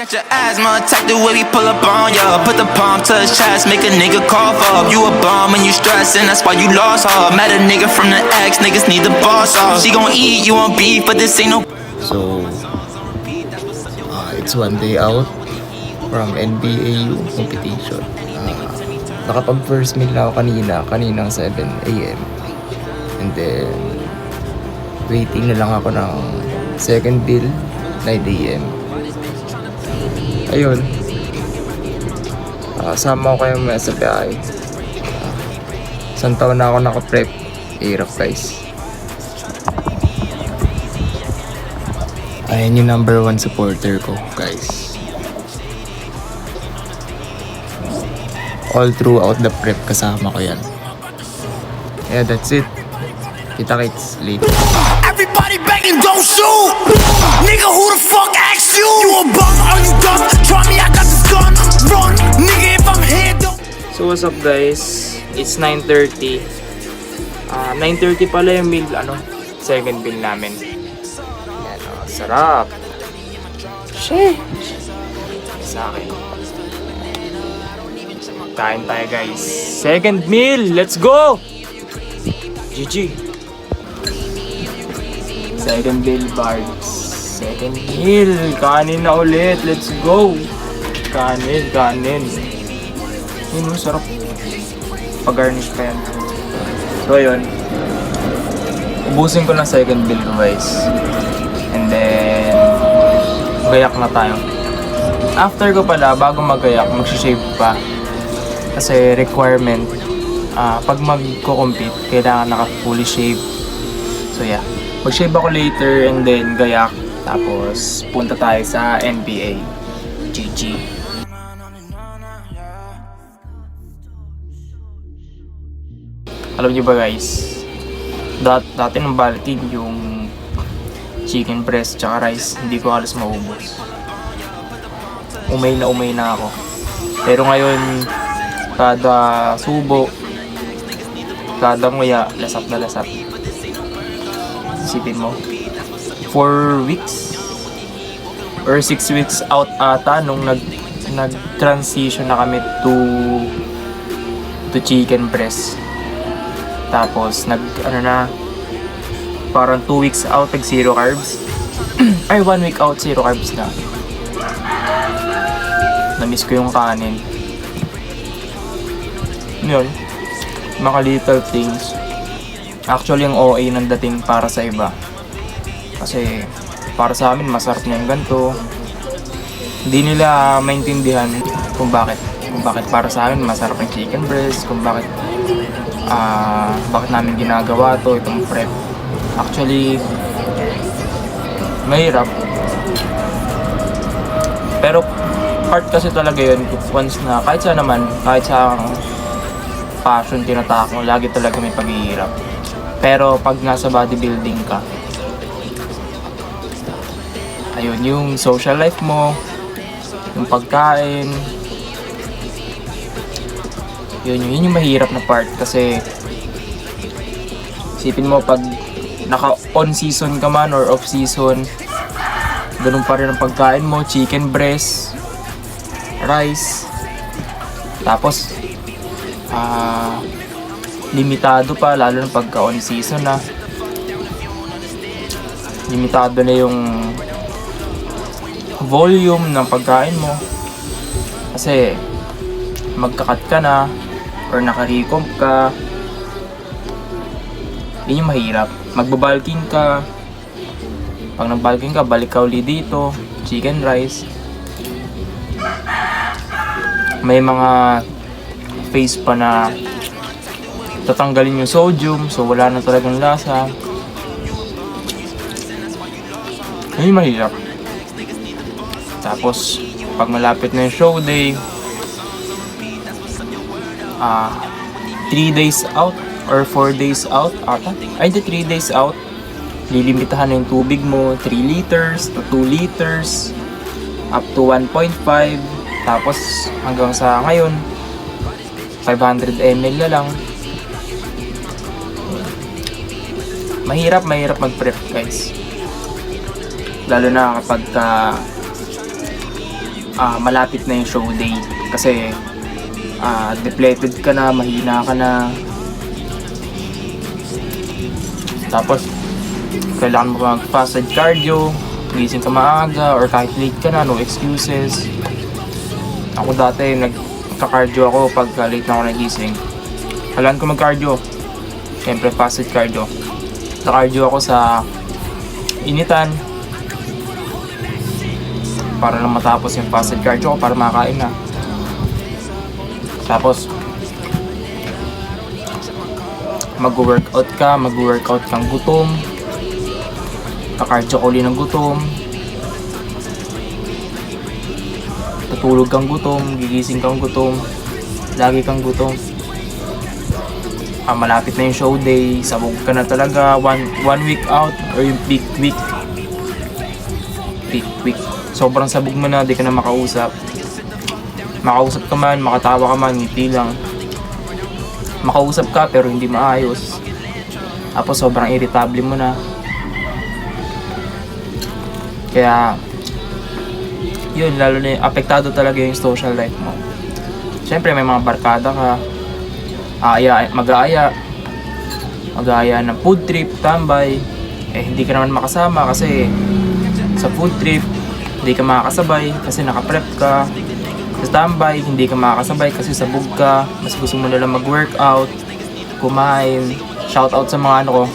Got your asthma attack the way we pull up on ya. Put the palm to his chest, make a nigga cough up. You a bum when you stressing, that's why you lost her. Met a nigga from the X, niggas need the boss off. She gon' eat, you want beef, but this ain't no. So, it's one day out from NBAU competition. Nakapag first meal ako kaninang 7 AM. And then, waiting na lang ako ng second meal, 9 AM. Ayun. Kasama ko kayo mga sa biyahe. Isang taon na ako naka-prep. Hirap guys. Ayan yung number 1 supporter ko guys. All throughout the prep kasama ko yan. Yeah, that's it. Kita-kits later. Everybody begging, don't shoot. Nigga, who the fuck asked you? You a bum, are you dumb? Try me, I got this gun. Run, nigga, if I'm here, don't. So what's up guys? It's 9:30. 9:30 pala yung meal, second meal namin. Yan, sarap. Shit. Sa akin. Kain tayo guys. Second meal, let's go! GG. Second meal, Bards. Second meal. Kanin na ulit. Let's go. Kanin. Yun, sarap. Pag-garnish pa yan. So, yun. Ubusin ko na second meal ko, guys. And then, gayak na tayo. After ko pala, bago mag-gayak, mag-shave pa. Kasi requirement, pag mag-compete, kailangan naka-fully shave. So, yeah. Mag-shave ako later and then gayak. Tapos punta tayo sa NBA. GG. Alam niyo ba guys? Dati nang balatin yung chicken breast tsaka rice. Hindi ko halos maubos. Umay na ako. Pero ngayon, kada subo, kada nguya, lasap na lasap. Isipin mo, 4 weeks or 6 weeks out ata nung nag-transition na kami to chicken breast. Tapos parang 2 weeks out nag zero carbs. Ay, 1 week out zero carbs na. Na-miss ko yung kanin. Yun, mga little things. Actually, ang OA ng dating para sa iba. Kasi, para sa amin, masarap na yung ganito. Hindi nila maintindihan kung bakit para sa amin masarap yung chicken breast, kung bakit namin ginagawa to, itong prep. Actually, mahirap. Pero, part kasi talaga yun, once na, kahit sa passion tinatak mo, lagi talaga may paghihirap. Pero pag nasa bodybuilding ka, ayun, yung social life mo, yung pagkain, yun yung mahirap na part. Kasi isipin mo, pag naka on season ka man or off season, ganun pa rin ang pagkain mo, chicken breast, rice, tapos limitado pa, lalo na pagka on season na. Limitado na yung volume ng pagkain mo. Kasi magkakat ka na or naka-recomp ka. Yun yung mahirap. Magbabalking ka. Pag nagbalking ka, balik ka uli dito. Chicken rice. May mga phase pa na tatanggalin yung sodium, so wala na talagang lasa. Ay, mahirap. Tapos pag malapit na yung show day, 3 days out or 4 days out ata. Ay, 3 days out. Lilimitahan na yung tubig mo, 3 liters to 2 liters up to 1.5. Tapos hanggang sa ngayon 500 ml na lang. Mahirap mag-prep guys. Lalo na kapag malapit na yung show day. Kasi depleted ka na, mahina ka na. Tapos kailangan mo mag-fasted cardio, gising ka maaga, or kahit late ka na, no excuses. Ako dati, nagka-cardio ako pag late na ako nagising. Kailangan ko mag-cardio. Siyempre, fasted cardio. Naka-cardio ako sa initan para lang matapos yung fasted cardio ko para makakain na. Tapos, mag-workout kang gutom. Kakardio ka uli ng gutom. Tutulog kang gutom, gigising kang gutom. Lagi kang gutom. Malapit na yung show day, sabog ka na talaga. One week out, or yung peak week. Sobrang sabog mo na, di ka na makausap. Makausap ka man, makatawa ka man, ngiti lang. Makausap ka pero hindi maayos. Tapos sobrang irritable mo na. Kaya yun, lalo na apektado talaga yung social life mo. Siyempre may mga barkada ka, mag-aaya ng food trip, tambay. Hindi ka naman makasama kasi sa food trip hindi ka makakasabay kasi nakaprep ka. Sa tambay, hindi ka makakasabay kasi sabog ka. Mas gusto mo nalang mag-workout, kumain. Shoutout sa mga ko,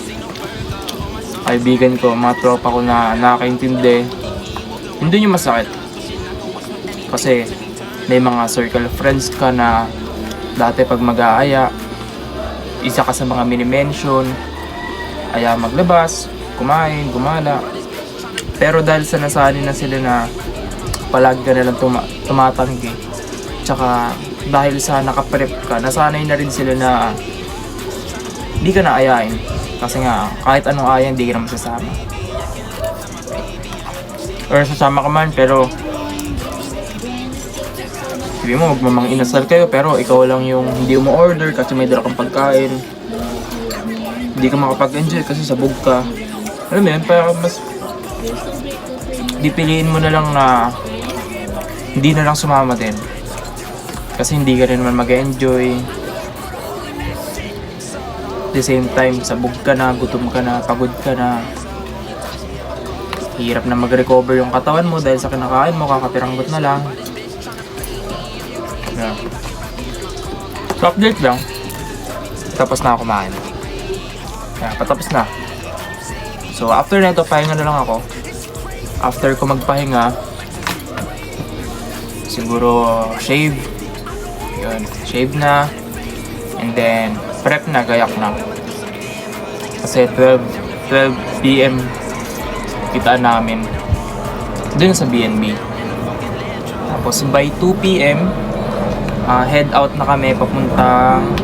kaibigan ko, mga tropa ko na nakakaintindi. Hindi yung masakit. Kasi may mga circle of friends ka na dati pag mag-aaya, isa ka sa mga mini-mention, aya maglabas, kumain, gumala. Pero dahil sa nasanay na sila na palagi ka nalang tumatanggi, tsaka dahil sa nakaprep ka, nasanay na rin sila na hindi ka na ayain. Kasi nga, kahit anong aya, hindi ka na masasama. Or sasama ka man, pero sabi mo, magmamang inasal kayo, pero ikaw lang yung hindi mo order kasi may dala kang pagkain. Hindi ka makapag-enjoy kasi sabog ka. Alam mo yun, parang mas dipiliin mo na lang na hindi na lang sumama din. Kasi hindi ka rin naman mag-enjoy. At the same time, sabog ka na, gutom ka na, pagod ka na. Hirap na mag-recover yung katawan mo dahil sa kinakain mo, kakapiranggot na lang. Yeah. So, update lang. Tapos na ako kumain. Yeah, patapos na. So, after na ito, pahinga na lang ako. After ko magpahinga, siguro shave. Yun, shave na. And then, prep na, gayak na. Kasi 12 PM kitaan namin dun sa BNB. Tapos by 2 PM, head out na kami papuntang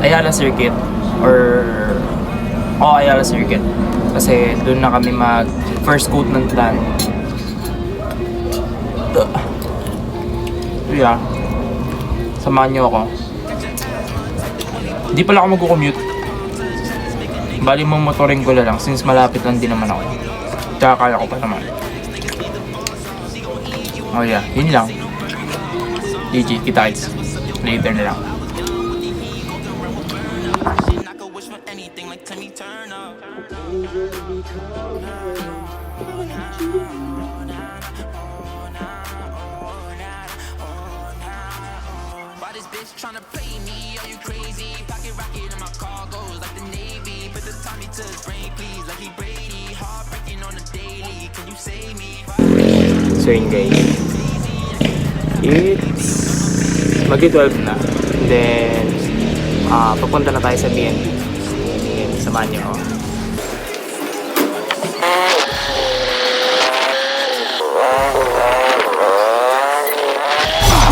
Ayala Circuit. Ayala Circuit. Kasi dun na kami mag first coat ng plan. Yeah. Samahan nyo ako. Hindi pala ako mag-commute. Bali mong motoring ko lang since malapit lang din naman ako. Tsaka kaya ko pa naman. Oh yeah, yun lang. GG, kita-kits. Later na lang. I could wish for anything like Timmy Turner. Why this bitch tryna play me? Are you crazy? Pocket rocket in my cargoes like the Navy. Put the Tommy to his brain, please, like he Brady. Heartbreaking on the daily. Can you save me? So yun guys, it's mag-12 na. Then papunta na tayo sa BNB. Yan, samahan nyo ako.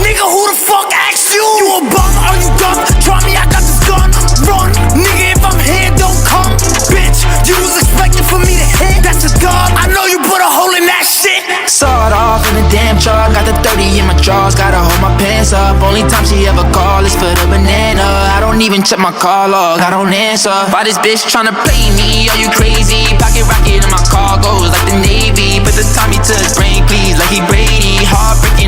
Nigga, who the fuck asked you? You a bum, are you dumb? Try me, I got this gun. Run, nigga, if I'm here, don't come. Bitch, you was expecting for me to hit. That's a dog, I know you put a hole in that shit. Sawed off in a damn truck. Got the 30 in my drawers. Gotta hold my pants up. Only time she ever call is for the banana. I don't even check my call log. I don't answer. Why this bitch tryna play me? Are you crazy? Pocket rocket in my cargoes like the Navy. Put the Tommy to his brain, please, like he Brady. Heartbreaking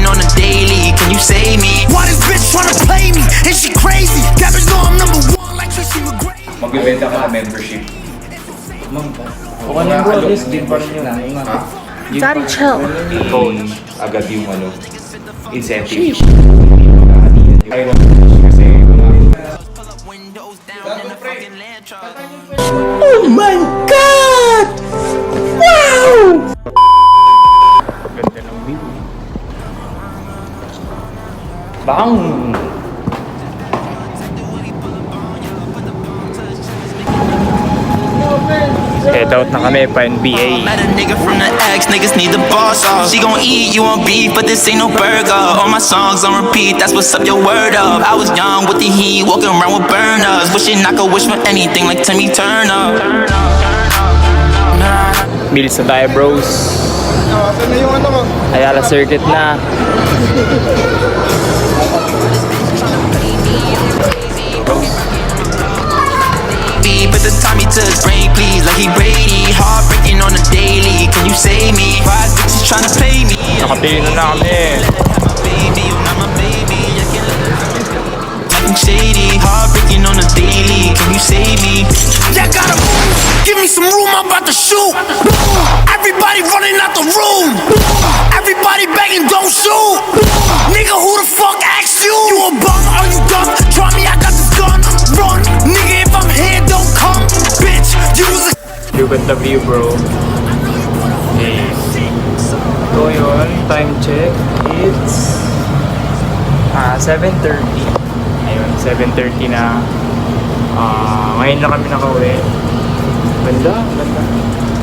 Can you save me? Why this bitch tryna play me? Is she crazy? That bitch know I'm number one like Tracy McGrady. Magbibenta ka ng membership. Okay na bro, at least din pa rin yun. Daddy, chill. Phone, agad yung ano, incentive. Sheesh. Ayaw kasi wala. Windows down in the fucking land truck. Ganda ng view. Bang! Head out na kami pa NBA. Met a nigga from the X, niggas need the boss off. She gon' eat, you want beef, but this ain't no burger. All my songs on repeat, that's what's up, your word up. I was young with the heat, walking around with burners. Wishing I could wish for anything like Timmy Turner. Bills na tayo bros. Ayala Circuit na. But the time he took brain, please, like he Brady. Heartbreaking on the daily, can you save me? Five bitches tryna play me. Nakapili na kami. Baby, you're not my baby. I can't let nothing shady. Heartbreaking on the daily, can you save me? Yeah, gotta move. Give me some room, I'm about to shoot. Everybody running out the room. Everybody begging, don't shoot. Nigga, who the fuck asked you? You a bum? Are you dumb? Try me, I got this gun. Run, nigga, if I'm here, don't come. Bitch, you was a Look at the view bro. Okay. So yun, time check. It's 7:30. Ayun, 7:30 na. Ngayon na kami nakauwi. Ganda.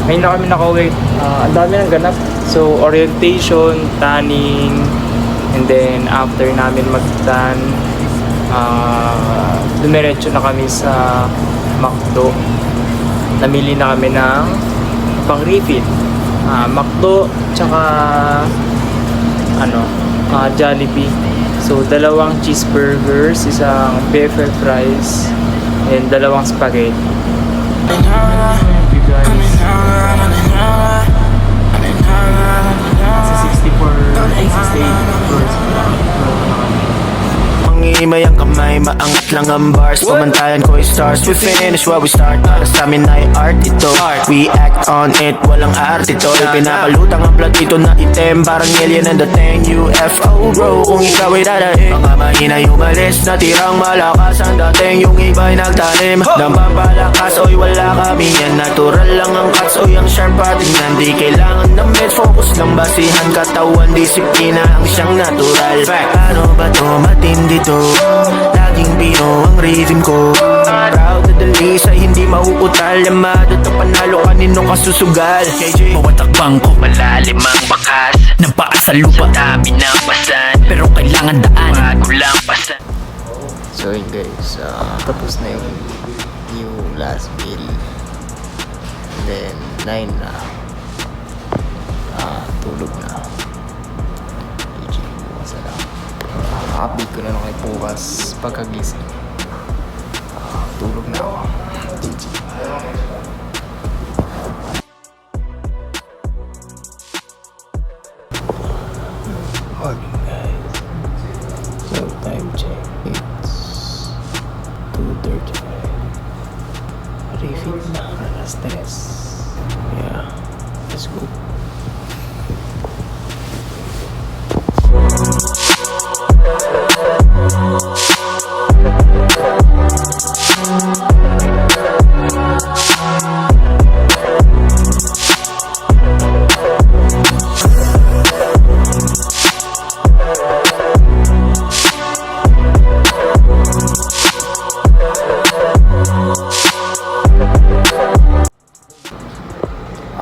Ngayon na kami nakauwi. Ang dami ng ganap. So, orientation, tanning, and then after namin mag-tan, dumiretso na kami sa McDo. Namili na kami ng pang-refill. McDo, tsaka Jollibee. So, dalawang cheeseburgers, isang BFF fries, and dalawang spaghetti. You guys. Sa 64, Pangimay ang kamay, maangat lang ang bars. Pamantayan ko yung stars. We finish what we start. Para sa amin ay art ito. We act on it, walang art ito. Pinapalutang ang plot ito na item. Parang alien ang dating UFO bro. Kung ikaw ay dadaig, mga mahina yung umalis. Natirang malakas ang dating. Yung iba'y nagtanim ng pampalakas. Oy wala kami yan, natural lang ang cuts. Oy ang sharp patingnan, di kailangan na med. Focus lang basihan, katawan, disiplina ang siyang natural. Paano ba to matindi to? Laging bino ang rhythm ko. Proud na dalis ay hindi mauutal. Yamado to panalo kanino kasusugal. KJ, mawatakbang ko, malalim ang bakas. Ng paa sa lupa, sa dami ng basan. Pero kailangan daan, bago lang pasan. So yun guys, tapos na yung last bill. Then 9 na. Tulog na. GG, bukas na lang. Update ko na lang kayo bukas pagkagising. Tulog na ako. GG. Morning guys. So time check. It's 2:35. Refill na. Alas 3. Yeah. Let's go.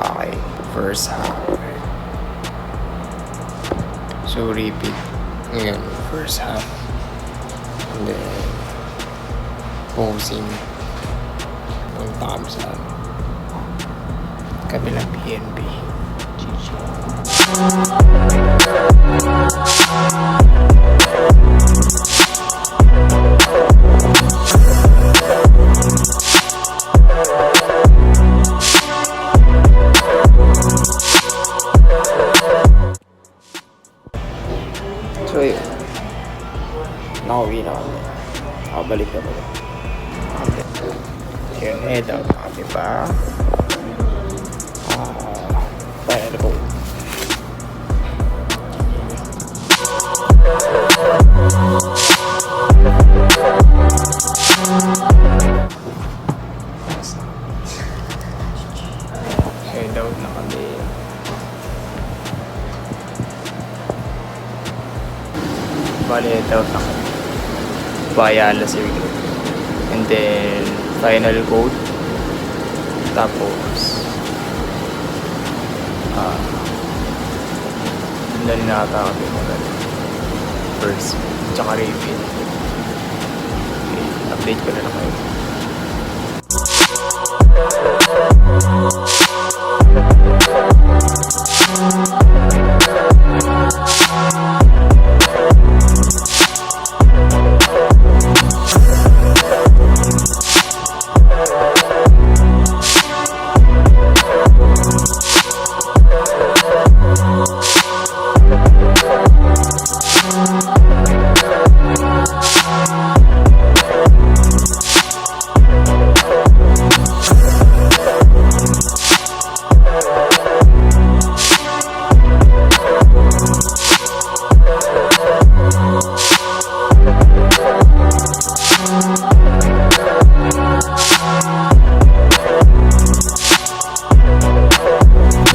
Okay, first half. So repeat. Ngayon, first half. And then, posing. Punta kami sa kabilang PNB. GG. So yun. nakauwi na kami. Nakabalik na pala. Yun, head out na kami pa. Final code. Head out na kami. Bali, head out na kami. Bayala Circuit. And then, final code. Tapos, doon na nata kami mag first, tsaka refill. Okay, update ko na lang kayo.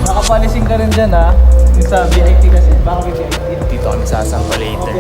Nakapalising ka rin dyan ha. Yung sa VIP kasi. Baka may VIP. Dito kami sasampa later.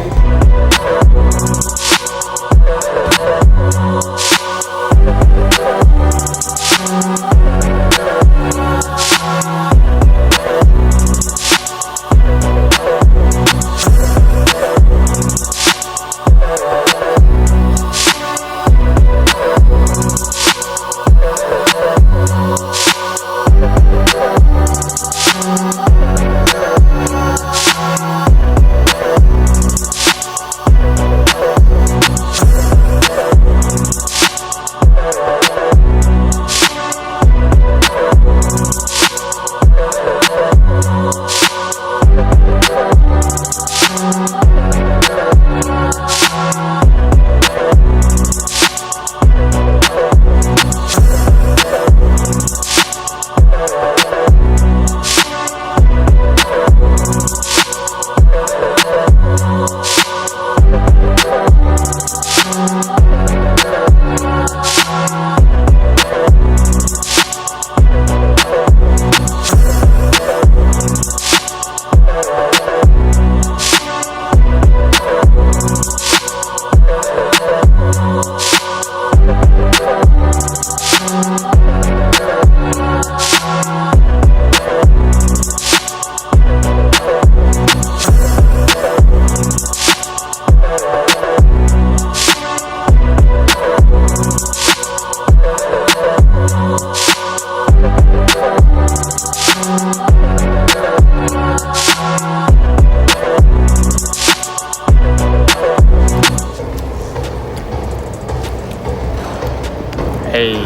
Hey,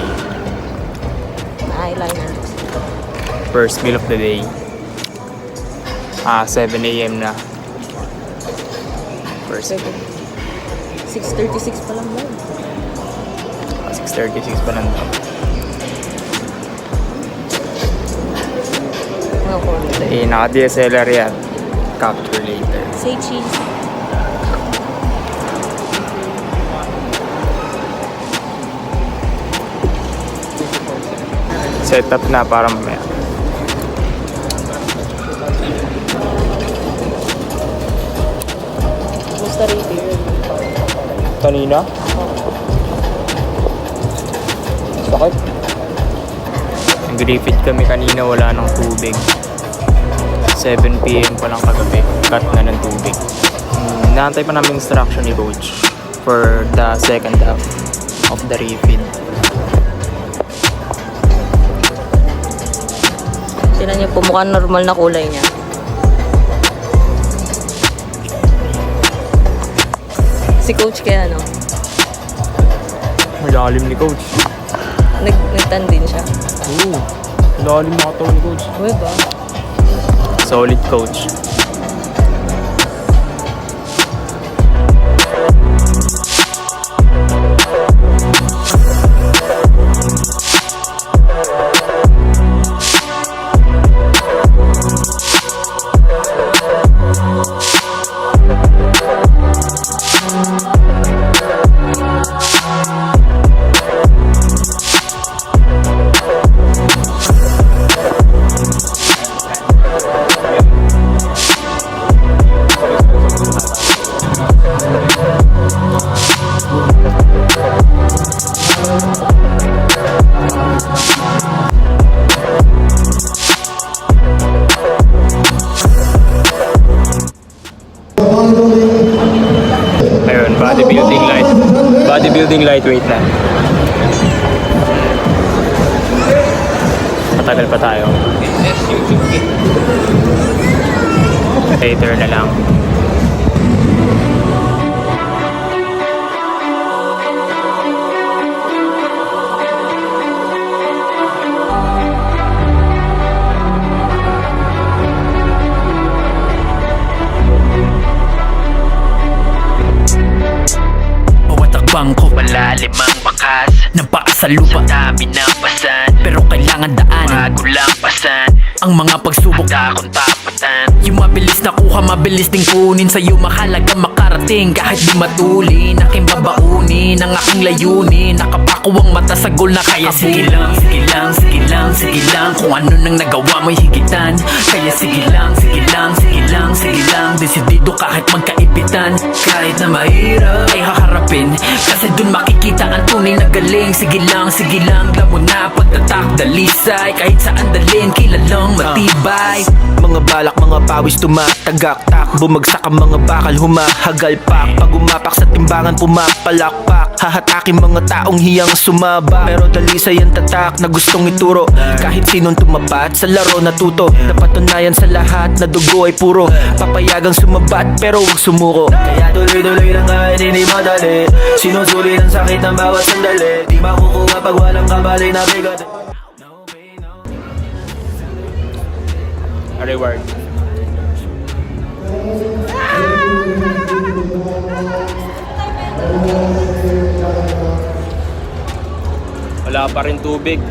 Eyeliner. first meal of the day. 7 a.m. na. First meal. 6:36 pa lang ba? 6:36 pa lang daw. Mga corner. Naka-DSLR yan. Capture later. Say cheese. Set up na para mamaya. Gusto review. Kanina? Bakit? Nag-refit kami kanina, wala ng tubig. 7 PM pa lang kagabi, cut na ng tubig. Naantay pa namin instruction ni coach for the second half of the refit. Tignan niyo po, mukhang normal na kulay niya. Si coach kaya no? Malalim ni coach. Nagtan din siya. Oo, malalim na katawan ni coach. Uy ba? Solid coach. Bodybuilding lightweight na. Matagal pa tayo. Later na lang. Bawat akbang ko malalim ang bakas ng paa sa lupa, sa dami ng pasan, pero kailangan daanan bago lang pasan ang mga pagsubok at akong tapatan. Yung mabilis na kuha, mabilis ding kunin, sa'yo mahalaga makarating kahit di matulin. Aking babaunin ang aking layunin, nakapako ang mata sa goal na kaya sige lang, sige lang, sige lang, sige lang. Kung ano nang nagawa mo'y higitan, kaya sige lang, sige lang, sige lang, sige lang. Desidido kahit magkaipitan, kahit na mahirap ay haharapin, kasi dun makikita ang tunay na galing. Sige lang, lamon na pagtatak dalisay, kahit saan dalhin kilalang matibay. Mga balak, mga pawis tumatagaktak, bumagsak ang mga bakal, humahagalpak. Pag umapak sa timbangan, pumapalakpak, hahatakin mga taong hiyang sumaba. Pero dalisay ang tatak na gustong ituro, kahit sinong tumapat sa laro natuto. Napatunayan sa lahat na dugo ay puro, papayagang sumabat pero huwag sumuko. Kaya tuloy-tuloy lang kahit hindi madali, sinusuli ng sakit ng bawat sandali. Di makukuha pag walang kabali na bigat. A reward. Wala pa rin tubig.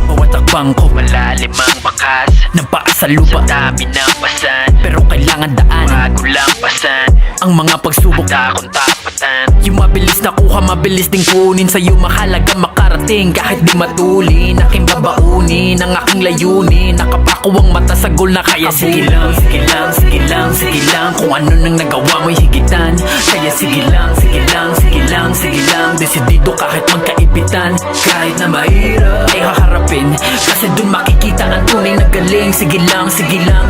Bawat akbang ko malalim ang bakas ng paa sa lupa, sa dami ng pasan, pero kailangan daanan bago lang pasan ang mga pagsubok at akong tapatan. Yung mabilis na kuha, mabilis ding kunin, sa'yo mahalaga makarating kahit di matulin. Aking babaunin ang aking layunin, nakapako ang mata sa goal na kaya sige lang, sige lang, sige lang, sige lang. Kung ano nang nagawa mo'y higitan, kaya sige lang, sige lang, sige lang, sige lang. Desidido kahit magkaipitan, kahit na mahirap ay haharapin, kasi dun makikita ang tunay na galing. Sige lang,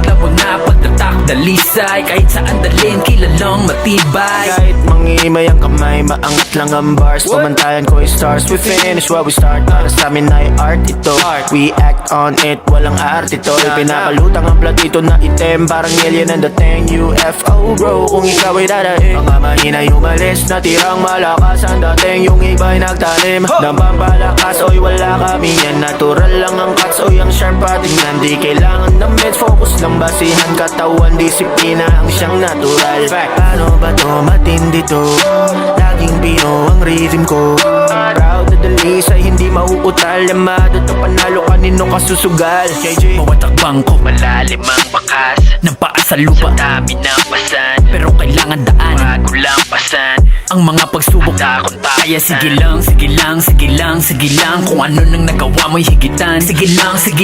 lamon na pagtatak dalisay, kahit saan dalhin kilalang matibay. Kahit mangimay ang kamay, maangat lang ang bars. Pamantayan ko ay stars, we finish what we start. Para sa amin ay art ito, we act on it, walang art ito. Pinapalutang ang platito na item, parang alien and the thing UFO bro, kung ikaw ay dadaing. Mga mahinay umalis, natirang malakas ang dating. Yung iba'y nagtanim ng pampalakas, oy wala kami yan. Natural lang ang cuts, oy ang sharp patingnan. Di kailangan ng meds, focus lang basihan. Katawan, disiplina ang siyang natural. Paano ba to, matindi to, laging Pino ang rhythm ko. Proud na dalisay, hindi mauutal. Yamado to panalo, kanino kasusugal. KJ. Bawat akbang ko malalim ang bakas ng paa sa lupa, sa dami ng pasan, pero kailangan daanan bago lang pasan ang mga pagsubok at akong tapatan. Kaya sige lang, sige lang, sige lang, sige lang. Kung ano nang nagawa mo'y higitan, sige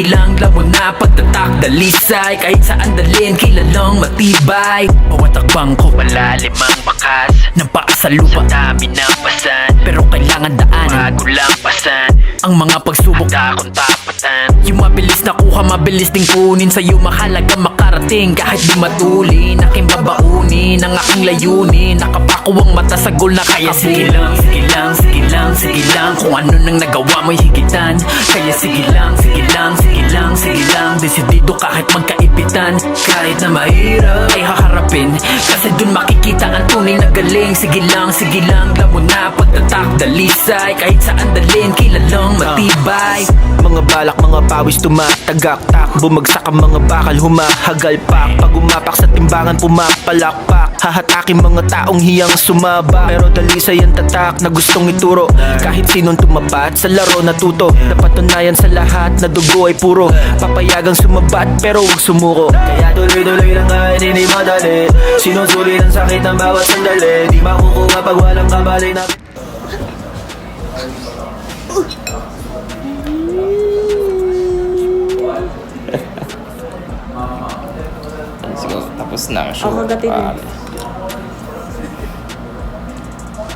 lang, lamon na pagtatak dalisay, kahit saan dalhin kilalang matibay. Bawat akbang ko malalim ang bakas ng paa sa lupa, sa dami ng pasan, pero kailangan daanan bago lang pasan ang mga pagsubok at akong tapatan. Yung mabilis na kuha, mabilis ding kunin, sa'yo mahalaga makarating kahit di matulin. Aking babaunin ang aking layunin, nakapako ang mata sa goal na kaya sige lang, sige lang, sige lang, sige lang. Kung ano nang nagawa mo'y higitan, kaya sige lang, sige lang, sige lang, sige lang. Desidido kahit magkaipitan, kahit na mahirap ay haharapin, kasi dun makikita ang tunay na galing. Sige lang, lamon na pagtatak dalisay, kahit saan dalhin kilalang matibay. Mga balak, mga pawis tumatagaktak, bumagsak ang mga bakal, humahagalpak. Pag umapak sa timbangan, pumapalakpak, hahatakin mga taong hiyang sumaba. Pero dalisay ang tatak na gustong ituro, kahit sinong tumapat sa laro natuto. Napatunayan sa lahat na dugo ay puro, papayagang sumabat pero huwag sumuko. Kaya tuloy-tuloy lang kahit hindi madali, sinusuli ng sakit ng bawat sandali. Di makukuha pag walang kabali na. Siguro tapos na ang show. Ako kagatin.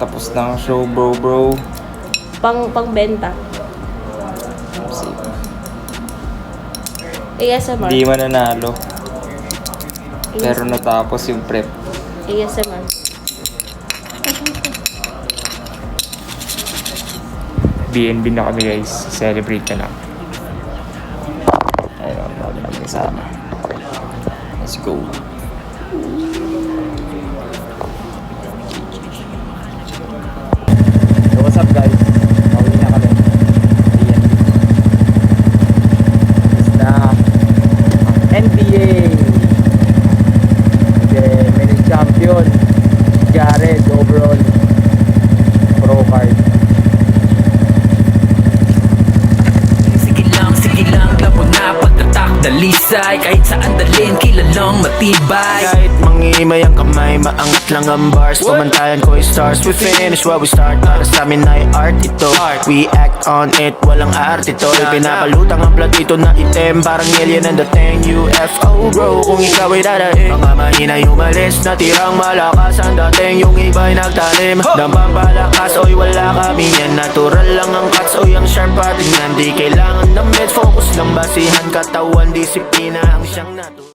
Tapos ng show, bro. Pang benta. ASMR. Hindi man nanalo. Pero natapos yung prep. ASMR. BNB na kami guys. Celebrate na lang. Ayun, bago namin kasama. Let's go. So what's up guys? Pauwi na kami. Ayan. Is na NBA. Okay, may champion. Jared overall pro card. Sige lang, labo na pagtatak dalisay. Kahit saan dalhin, kilalang matibay. Kahit mangimay ang kamay, maangat lang ang bars. Pamantayan ko yung stars, we finish what we start. Para sa amin ay art ito, we act on it, walang art ito. Pinapalutang ang platito na itim, parang alien ang dating UFO bro, kung ikaw ay dadaing. Mga mahinay umalis, natirang malakas ang dating. Yung iba'y nagtalim, dampang palakas. Oy wala kami yan, natural lang ang cuts. Oy ang sharp patingnan, di kailangan na med. Focus lang basihan, katawan, disiplina ang siyang natural.